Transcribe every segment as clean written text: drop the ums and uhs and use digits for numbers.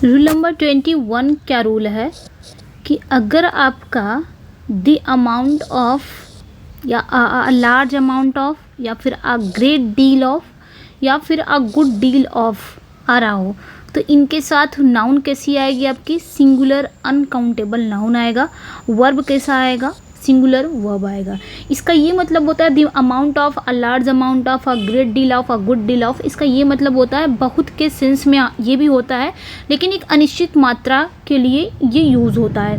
Rule number 21 क्या rule है कि अगर आपका द अमाउंट ऑफ या अ लार्ज अमाउंट ऑफ या फिर अ ग्रेट डील ऑफ या फिर अ गुड डील ऑफ आ रहा हो तो इनके साथ नाउन कैसी आएगी आपकी? सिंगुलर अनकाउंटेबल नाउन आएगा। वर्ब कैसा आएगा? सिंगुलर वर्ब आएगा। इसका ये मतलब होता है the amount of, a large amount of, a great deal of, a good deal of. इसका ये मतलब होता है, बहुत के सेंस में ये भी होता है, लेकिन एक अनिश्चित मात्रा के लिए ये यूज़ होता है।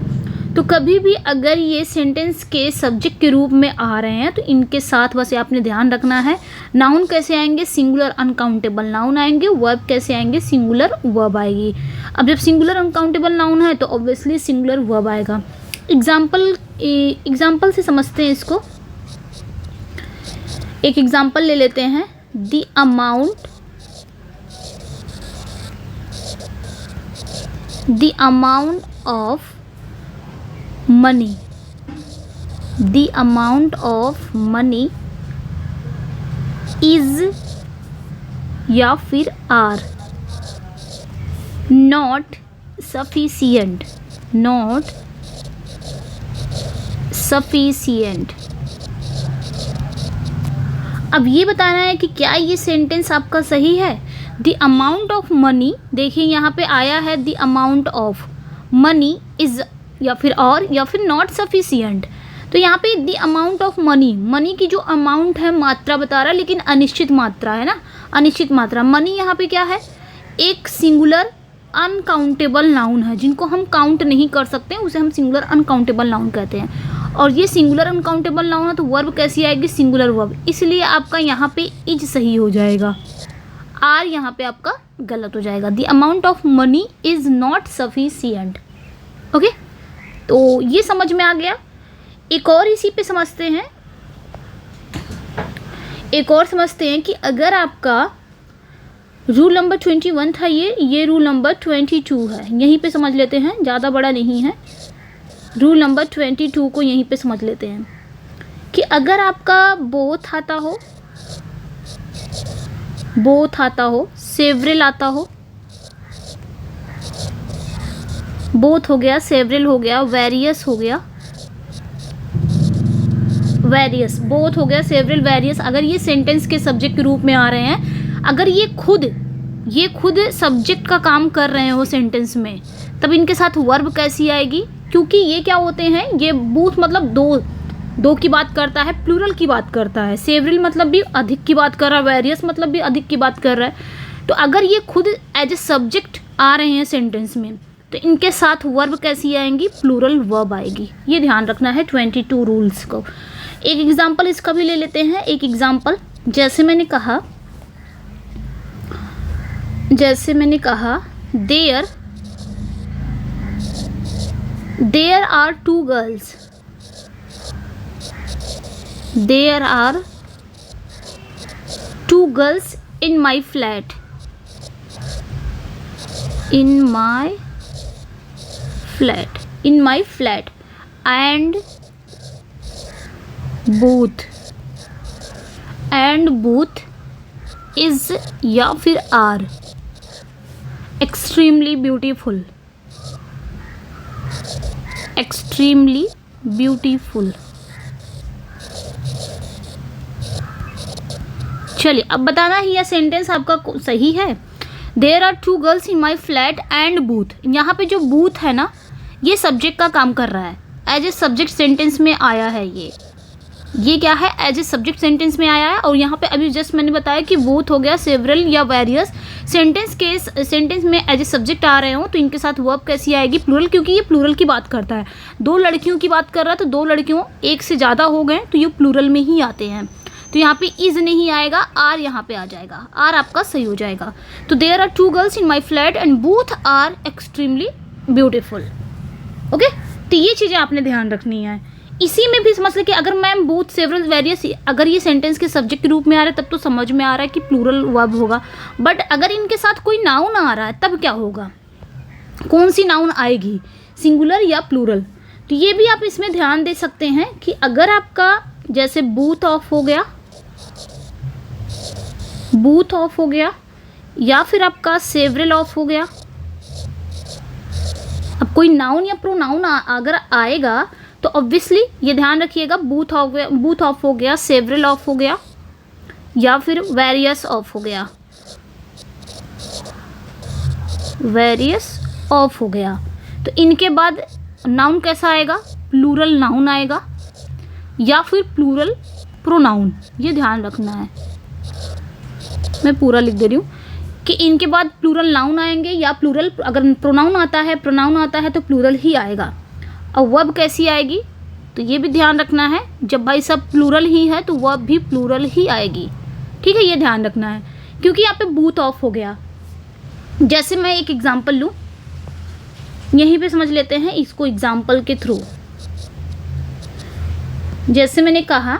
तो कभी भी अगर ये सेंटेंस के सब्जेक्ट के रूप में आ रहे हैं तो इनके साथ बस आपने ध्यान रखना है, नाउन कैसे आएंगे? सिंगुलर अनकाउंटेबल नाउन आएंगे। वर्ब कैसे आएंगे? सिंगुलर वर्ब आएगी। अब जब सिंगुलर अनकाउंटेबल नाउन है तो ऑब्वियसली सिंगुलर वर्ब आएगा। एग्जाम्पल से समझते हैं इसको। एक एग्जाम्पल ले लेते हैं। The amount of money, the amount of money is या फिर are not sufficient, not sufficient. अब ये बताना है कि क्या ये सेंटेंस आपका सही है। द अमाउंट ऑफ मनी, देखिए यहाँ पे आया है the amount of money is या फिर और या फिर नॉट सफिशिएंट। तो यहाँ पे the amount of money, money की जो अमाउंट है मात्रा बता रहा है, लेकिन अनिश्चित मात्रा है ना, अनिश्चित मात्रा। मनी यहाँ पे क्या है? एक सिंगुलर अनकाउंटेबल नाउन है, जिनको हम काउंट नहीं कर सकते, उसे हम सिंगुलर अनकाउंटेबल नाउन कहते हैं। और ये सिंगुलर अनकाउंटेबल नाउन है तो वर्ब कैसी आएगी? Singular verb. इसलिए आपका यहाँ पे इज सही हो जाएगा, आर यहाँ पे आपका गलत हो जाएगा। The amount of money is not sufficient. Okay, तो ये समझ में आ गया। एक और इसी पे समझते हैं, एक और समझते हैं कि अगर आपका रूल नंबर 21 था, ये रूल नंबर 22 है। यहीं पे समझ लेते हैं, ज़्यादा बड़ा नहीं है। रूल नंबर 22 को यहीं पे समझ लेते हैं कि अगर आपका बोथ आता हो, बोथ आता हो, सेवरल आता हो, बोथ हो गया, सेवरल हो गया, वेरियस हो गया, वेरियस, बोथ हो गया, सेवरल, वेरियस, अगर ये सेंटेंस के सब्जेक्ट के रूप में आ रहे हैं, अगर ये खुद सब्जेक्ट का काम कर रहे हो सेंटेंस में, तब इनके साथ वर्ब कैसी आएगी? क्योंकि ये क्या होते हैं, ये बोथ मतलब दो की बात करता है, प्लूरल की बात करता है। सेवरल मतलब भी अधिक की बात कर रहा है, वेरियस मतलब भी अधिक की बात कर रहा है। तो अगर ये खुद एज ए सब्जेक्ट आ रहे हैं सेंटेंस में तो इनके साथ वर्ब कैसी आएंगी? प्लूरल वर्ब आएगी। ये ध्यान रखना है 22 रूल्स को। एक एग्जाम्पल इसका भी ले लेते हैं। एक एग्जाम्पल, जैसे मैंने कहा there are two girls, there are two girls in my flat, in my flat and both is या फिर are extremely beautiful, extremely beautiful। चलिए अब बताना है यह सेंटेंस आपका सही है। There are two girls in my flat and both, यहाँ पे जो बूथ है ना, ये सब्जेक्ट का काम कर रहा है, एज ए सब्जेक्ट सेंटेंस में आया है। ये क्या है? एज ए सब्जेक्ट सेंटेंस में आया है। और यहाँ पे अभी जस्ट मैंने बताया कि बूथ हो गया, सेवरल या वेरियस, सेंटेंस में एज ए सब्जेक्ट आ रहे हो तो इनके साथ वर्ब कैसी आएगी? प्लूरल, क्योंकि ये प्लूरल की बात करता है। दो लड़कियों की बात कर रहा है तो दो लड़कियों, एक से ज़्यादा हो गए तो ये प्लूरल में ही आते हैं। तो यहाँ पे इज नहीं आएगा, आर यहाँ पे आ जाएगा, आर आपका सही हो जाएगा। तो there are two girls in my flat and both are extremely beautiful. Okay, तो ये चीज़ें आपने ध्यान रखनी है। इसी में भी समझ लें कि अगर मैम बोथ, सेवरल, वेरियस अगर ये सेंटेंस के सब्जेक्ट के रूप में आ रहा है तब तो समझ में आ रहा है कि प्लूरल वर्ब होगा। बट अगर इनके साथ कोई नाउन आ रहा है तब क्या होगा? कौन सी नाउन आएगी? सिंगुलर या प्लूरल? तो ये भी आप इसमें ध्यान दे सकते हैं कि अगर आपका जैसे बूथ ऑफ हो गया, बूथ ऑफ हो गया, या फिर आपका सेवरल ऑफ हो गया, अब कोई नाउन या प्रोनाउन अगर आएगा तो ऑब्वियसली ये ध्यान रखिएगा, बूथ ऑफ हो गया, सेवरल ऑफ हो गया, या फिर वेरियस ऑफ हो गया, वेरियस ऑफ हो गया। तो इनके बाद नाउन कैसा आएगा, प्लूरल नाउन आएगा या फिर प्लूरल प्रोनाउन, ये ध्यान रखना है। मैं पूरा लिख दे रही हूँ कि इनके बाद प्लूरल नाउन आएंगे या प्लूरल, अगर प्रोनाउन आता है तो प्लूरल ही आएगा। और वर्ब कैसी आएगी, तो ये भी ध्यान रखना है, जब भाई सब प्लूरल ही है तो वर्ब भी प्लूरल ही आएगी। ठीक है, ये ध्यान रखना है, क्योंकि यहाँ पे बूथ ऑफ हो गया। जैसे मैं एक एग्जांपल लूँ, यहीं पे समझ लेते हैं इसको एग्जांपल के थ्रू। जैसे मैंने कहा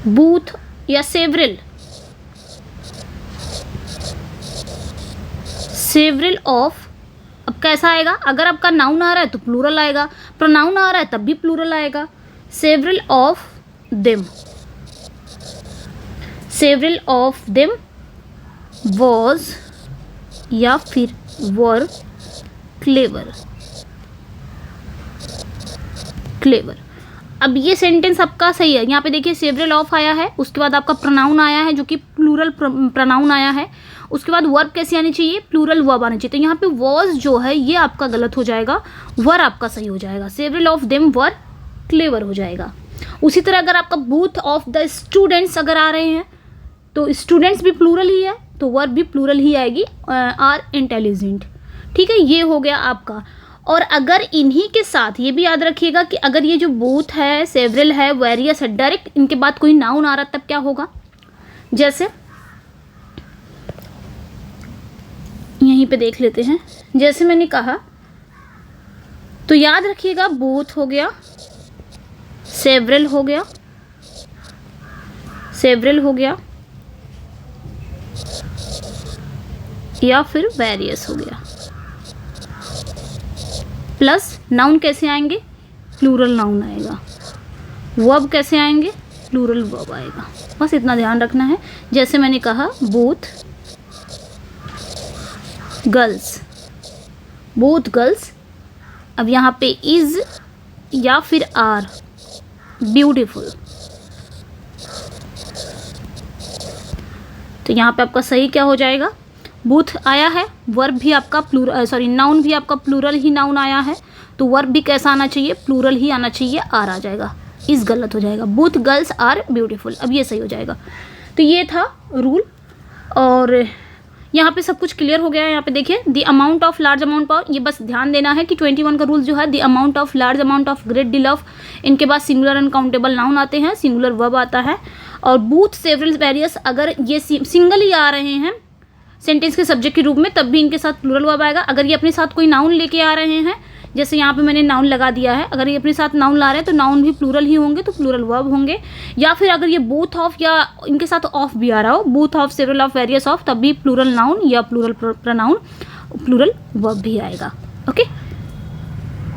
बूथ या सेवरल, सेवरल ऑफ, अब कैसा आएगा, अगर आपका नाउन आ रहा है तो प्लूरल आएगा, प्रोनाउन आ रहा है तब भी प्लूरल आएगा। Several of them, several of them was या फिर वर क्लेवर, क्लेवर। अब ये सेंटेंस आपका सही है। यहाँ पे देखिए सेवरल ऑफ आया है, उसके बाद आपका प्रोनाउन आया है जो कि प्लूरल प्रोनाउन आया है, उसके बाद वर्ब कैसी आनी चाहिए, प्लूरल वर्ब आनी चाहिए। तो यहाँ पे वॉज जो है ये आपका गलत हो जाएगा, वर आपका सही हो जाएगा। Several of them were clever हो जाएगा। उसी तरह अगर आपका बूथ ऑफ द स्टूडेंट्स अगर आ रहे हैं तो स्टूडेंट्स भी प्लूरल ही है तो वर्ब भी प्लूरल ही आएगी, आर इंटेलिजेंट। ठीक है, ये हो गया आपका। और अगर इन्हीं के साथ ये भी याद रखिएगा कि अगर ये जो बूथ है, सेवरल है, वेरियस है, डायरेक्ट इनके बाद कोई नाउन आ रहा तब क्या होगा। जैसे यहीं पे देख लेते हैं, जैसे मैंने कहा तो याद रखिएगा बूथ हो गया, सेवरल हो गया, सेवरल हो गया या फिर वेरियस हो गया, प्लस नाउन कैसे आएंगे, प्लूरल नाउन आएगा, वर्ब कैसे आएंगे, प्लूरल वर्ब आएगा। बस इतना ध्यान रखना है। जैसे मैंने कहा बोथ गर्ल्स, बोथ गर्ल्स, अब यहाँ पे इज या फिर आर ब्यूटीफुल, तो यहाँ पे आपका सही क्या हो जाएगा, बूथ आया है, वर्ब भी आपका नाउन भी आपका प्लूरल ही नाउन आया है, तो वर्ब भी कैसा आना चाहिए, प्लूरल ही आना चाहिए, आर आ जाएगा, इस गलत हो जाएगा, बूथ गर्ल्स आर ब्यूटीफुल। अब ये सही हो जाएगा। तो ये था रूल, और यहाँ पे सब कुछ क्लियर हो गया है। यहाँ पे देखिए the amount of large amount of, ये बस ध्यान देना है कि 21 का रूल जो है, the amount of large amount of great deal of, इनके बाद सिंगुलर अनकाउंटेबल नाउन आते हैं, सिंगुलर वर्ब आता है, और बूथ सेवरल वेरियस अगर ये सिंगल ही आ रहे हैं सेंटेंस के सब्जेक्ट के रूप में तब भी इनके साथ प्लूरल वर्ब आएगा। अगर ये अपने साथ कोई नाउन लेके आ रहे हैं, जैसे यहाँ पे मैंने नाउन लगा दिया है, अगर ये अपने साथ नाउन ला रहे हैं तो नाउन भी प्लूरल ही होंगे, तो प्लूरल वर्ब होंगे। या फिर अगर ये बोथ ऑफ या इनके साथ ऑफ भी आ रहा हो, both of, several of, various of, तब भी प्लूरल नाउन या प्लूरल प्रोनाउन, प्लूरल वर्ब भी आएगा। ओके।